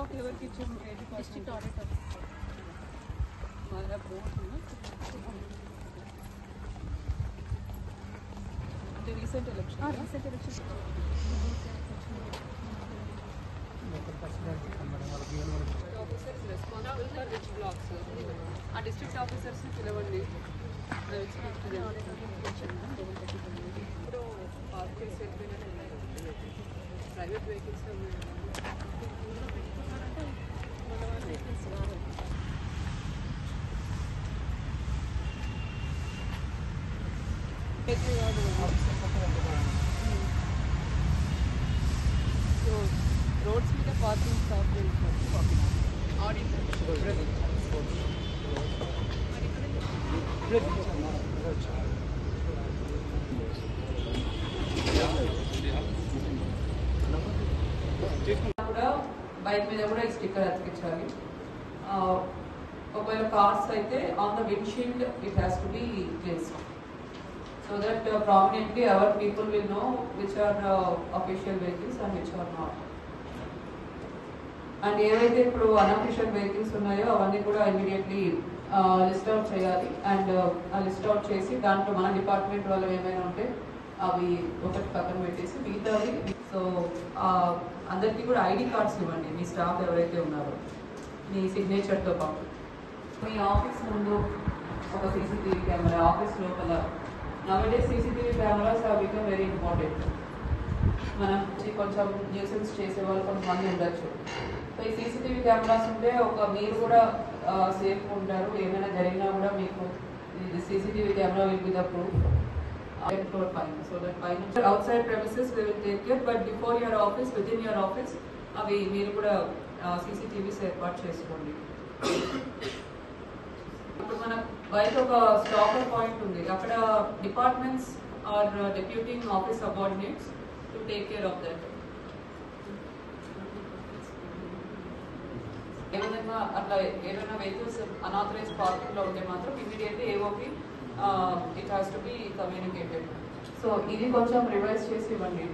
Black ఎవరికి ఇచ్చాము? District auditor అంటే recent election officers responsible for which blocks ఆ డిస్ట్రిక్ట్ ఆఫీసర్స్ని పిలవండి. ఇప్పుడు పార్క్ చేసి వెళ్ళిపోయినా ప్రైవేట్ వెహికల్స్ రోడ్స్ మీద పార్కింగ్ స్టాప్ ఆడిటర్ కూడా బైక్ మీద కూడా ఈ స్టిక్కర్ అతికించాలి. ఒకవేళ కార్స్ అయితే on the windshield it has to be placed so that prominently our people will know which are official vehicles and which are not. And ఏవైతే ఇప్పుడు unofficial vehicles ఉన్నాయో అవన్నీ కూడా ఇమీడియట్లీ లిస్ట్ అవుట్ చేయాలి. And ఆ list out చేసి దాంట్లో మన డిపార్ట్మెంట్ వాళ్ళు ఏమైనా ఉంటే అవి ఒకటి పక్కన పెట్టేసి మిగతావి. సో అందరికీ కూడా ఐడి కార్డ్స్ ఇవ్వండి మీ స్టాఫ్ ఎవరైతే ఉన్నారో మీ సిగ్నేచర్తో పాటు. మీ ఆఫీస్ ముందు ఒక సీసీటీవీ కెమెరా, ఆఫీస్ లోపల nowadays CCTV cameras have become very important. మనం కొంచెం న్యూసెన్స్ చేసే వాళ్ళు కొంతమంది ఉండొచ్చు. సో ఈ సీసీటీవీ కెమెరాస్ ఉంటే ఒక మీరు కూడా సేఫ్ ఉంటారు. ఏమైనా జరిగినా కూడా మీకు CCTV camera will be the proof. Floor పైన సో దట్ పైన outside premises we will take care, but before your office within your office అవి మీరు కూడా సీసీటీవీస్ ఏర్పాటు చేసుకోండి. ఇప్పుడు మన బయట ఒక స్టాకర్ పాయింట్ ఉంది, అక్కడ departments are deputing office subordinates to take care of that. ఏమైనా అట్లా ఏమైనా వెహికల్స్ అనాథరైజ్ పార్కింగ్ లో ఉంటే మాత్రం ఇమీడియట్లీ ఏఓకి it has to be communicated. So ఇది కొంచెం రివైజ్ చేసి ఇవ్వండి.